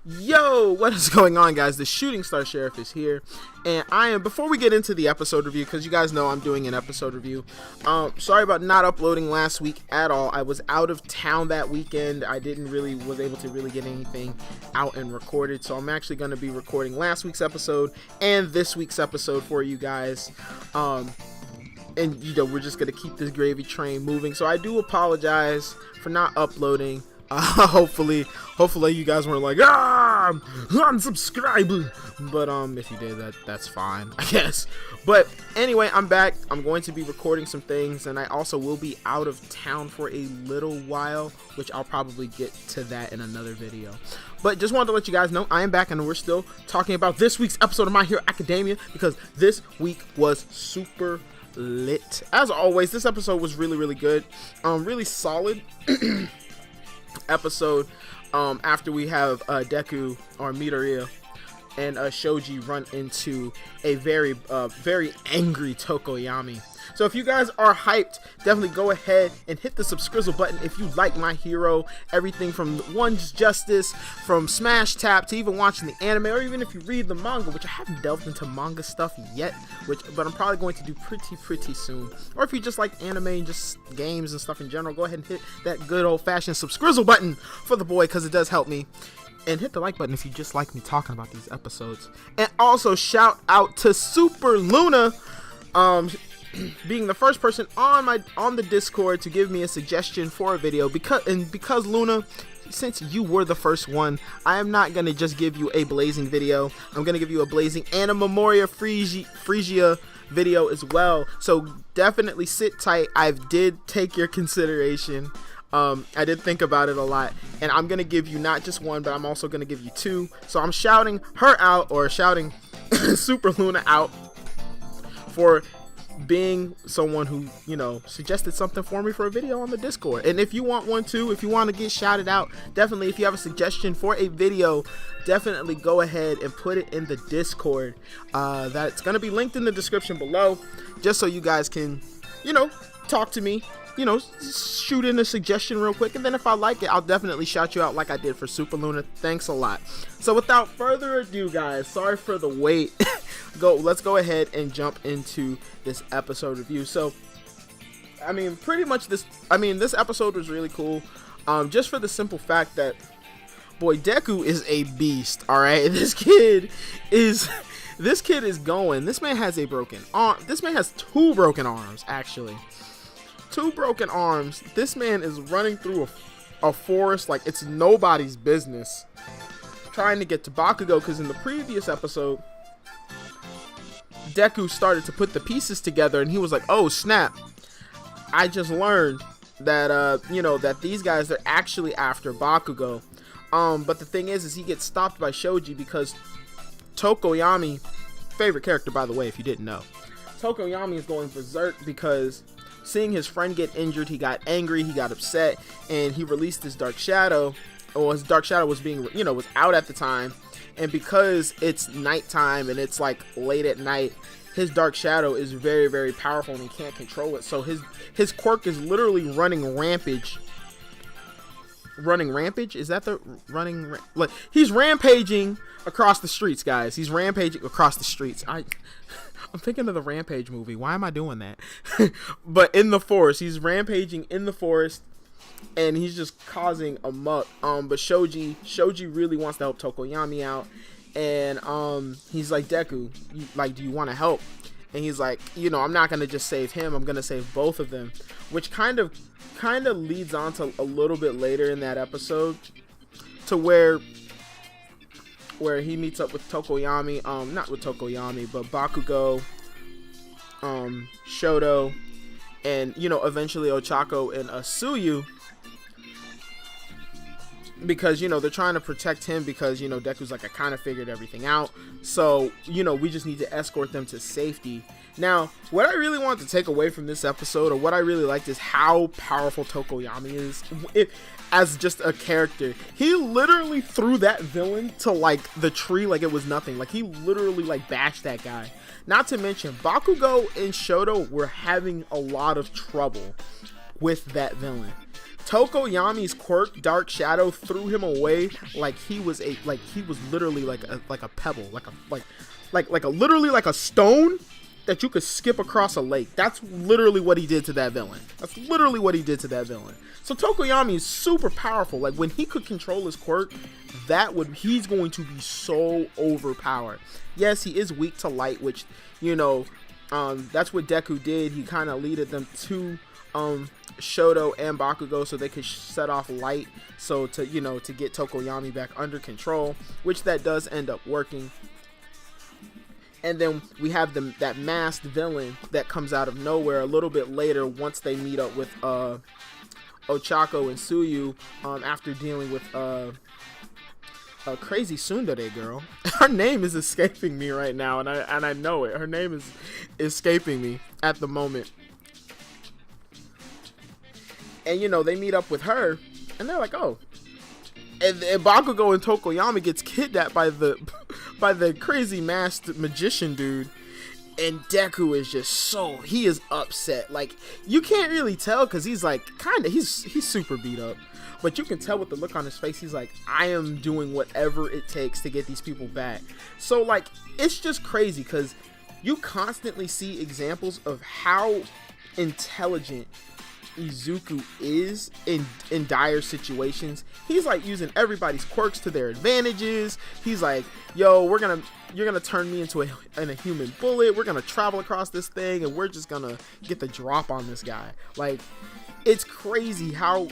Yo, what is going on, guys? The Shooting Star Sheriff is here, and before we get into the episode review, because you guys know I'm doing an episode review, sorry about not uploading last week at all. I was out of town that weekend. I was able to really get anything out and recorded, so I'm actually going to be recording last week's episode and this week's episode for you guys, and we're just going to keep this gravy train moving, so I do apologize for not uploading. Hopefully you guys weren't like, unsubscribe. But if you did, that's fine, I guess. But anyway, I'm back. I'm going to be recording some things, and I also will be out of town for a little while, which I'll probably get to that in another video. But just wanted to let you guys know I am back, and we're still talking about this week's episode of My Hero Academia, because this week was super lit. As always, this episode was really good, really solid. Episode after we have Deku or Midoriya and Shoji run into a very angry Tokoyami. So if you guys are hyped, definitely go ahead and hit the subscribe button if you like My Hero, everything from One's Justice, from Smash Tap to even watching the anime, or even if you read the manga, which I haven't delved into manga stuff yet, but I'm probably going to do pretty soon. Or if you just like anime and just games and stuff in general, go ahead and hit that good old-fashioned subscribe button for the boy, because it does help me. And hit the like button if you just like me talking about these episodes. And also shout out to Super Luna, being the first person on the Discord to give me a suggestion for a video, because Luna, since you were the first one, I am not gonna just give you a blazing video. I'm gonna give you a blazing and a Memoria Phrygia video as well. So definitely sit tight. I did take your consideration. I did think about it a lot, and I'm gonna give you not just one, but I'm also gonna give you two. So I'm shouting her out, or shouting Super Luna out, for being someone who, suggested something for me for a video on the Discord. And if you want one too, if you want to get shouted out, definitely, if you have a suggestion for a video, definitely go ahead and put it in the Discord. That's going to be linked in the description below, just so you guys can, talk to me, shoot in a suggestion real quick, and then if I like it, I'll definitely shout you out like I did for Super Luna. Thanks a lot. So without further ado, guys, sorry for the wait. Let's go ahead and jump into this episode review. So, pretty much this episode was really cool, just for the simple fact that, boy, Deku is a beast. All right, this kid is going. This man has a broken arm. This man has two broken arms, actually. Two broken arms. This man is running through a forest like it's nobody's business, trying to get to Bakugo, because in the previous episode, Deku started to put the pieces together, and he was like, oh snap, I just learned that that these guys are actually after Bakugo. But the thing is he gets stopped by Shoji, because Tokoyami, favorite character by the way if you didn't know, Tokoyami is going berserk because seeing his friend get injured, he got angry, he got upset, and he released his Dark Shadow. Or his Dark Shadow was was out at the time, and because it's nighttime and it's like late at night, his Dark Shadow is very powerful and he can't control it. So his quirk is literally running rampage. Is that the running? Like, he's rampaging across the streets, guys. He's rampaging across the streets. I'm thinking of the Rampage movie. Why am I doing that? But in the forest, he's rampaging in the forest, and he's just causing a muck. But Shoji really wants to help Tokoyami out, and he's like, Deku, do you want to help? And he's like, I'm not gonna just save him. I'm gonna save both of them, which kind of leads on to a little bit later in that episode, to where he meets up with Tokoyami, not with Tokoyami, but Bakugo, Shoto, and, eventually Ochako and Asuyu, because, they're trying to protect him, because, Deku's like, I kind of figured everything out, so, we just need to escort them to safety. Now, what I really want to take away from this episode, or what I really liked, is how powerful Tokoyami is as just a character. He literally threw that villain to like the tree like it was nothing. Like, he literally like bashed that guy. Not to mention, Bakugo and Shoto were having a lot of trouble with that villain. Tokoyami's quirk, Dark Shadow, threw him away like he was literally like a pebble, literally like a stone that you could skip across a lake. That's literally what he did to that villain. So Tokoyami is super powerful. Like, when he could control his quirk, he's going to be so overpowered. Yes, he is weak to light, which, you know, that's what Deku did. He kind of leaded them to Shoto and Bakugo so they could set off light, so to get Tokoyami back under control, which that does end up working. And then we have that masked villain that comes out of nowhere a little bit later once they meet up with Ochako and Tsuyu after dealing with a crazy tsundere girl. Her name is escaping me right now, and I know it. Her name is escaping me at the moment. And, you know, they meet up with her, and they're like, oh. And Bakugo and Tokoyami gets kidnapped by the crazy masked magician dude. And Deku is just he is upset. Like, you can't really tell because he's like, he's super beat up. But you can tell with the look on his face, he's like, I am doing whatever it takes to get these people back. So, like, it's just crazy because you constantly see examples of how intelligent Izuku is in dire situations. He's like using everybody's quirks to their advantages. He's like, yo, you're gonna turn me into a human bullet. We're gonna travel across this thing and we're just gonna get the drop on this guy. Like, it's crazy how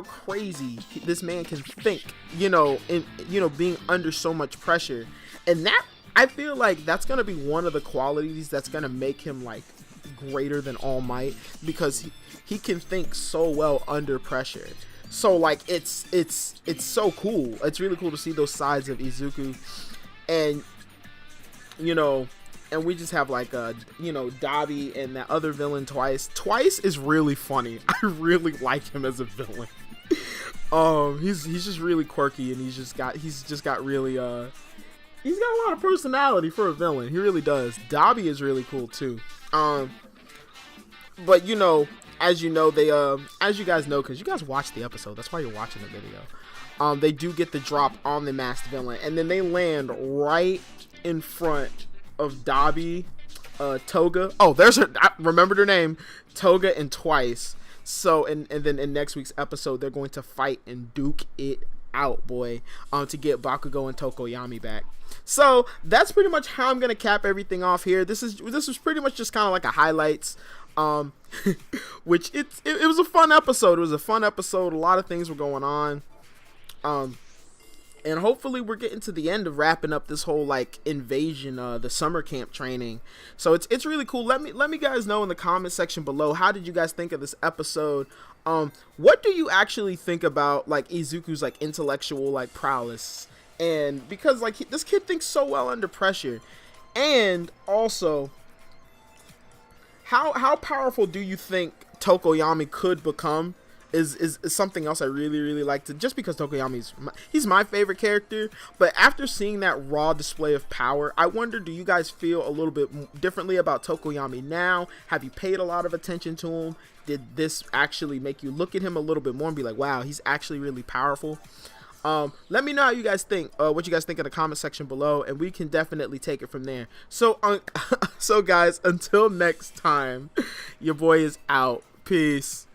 crazy this man can think, being under so much pressure. And that, I feel like that's gonna be one of the qualities that's gonna make him like greater than All Might, because he can think so well under pressure. So like it's so cool. It's really cool to see those sides of Izuku. And and we just have like Dabi and that other villain Twice. Twice is really funny. I really like him as a villain. He's just really quirky, and he's just got really he's got a lot of personality for a villain. He really does. Dabi is really cool too. But as you guys know, because you guys watched the episode, that's why you're watching the video. They do get the drop on the masked villain, and then they land right in front of Dabi, Toga. Oh, there's her. I remembered her name, Toga and Twice. So, and then in next week's episode, they're going to fight and duke it out, boy, to get Bakugo and Tokoyami back. So that's pretty much how I'm gonna cap everything off here. This was pretty much just kind of like a highlights. Which it was a fun episode. A lot of things were going on. And hopefully we're getting to the end of wrapping up this whole like invasion, the summer camp training. So it's really cool. Let me guys know in the comment section below, how did you guys think of this episode? What do you actually think about like Izuku's like intellectual like prowess? And because like this kid thinks so well under pressure. And also, how powerful do you think Tokoyami could become is something else I really like to, just because Tokoyami's he's my favorite character. But after seeing that raw display of power, I wonder, do you guys feel a little bit differently about Tokoyami now? Have you paid a lot of attention to him? Did this actually make you look at him a little bit more and be like, wow, he's actually really powerful? Let me know how you guys think, what you guys think in the comment section below, and we can definitely take it from there. So, so guys, until next time, your boy is out. Peace.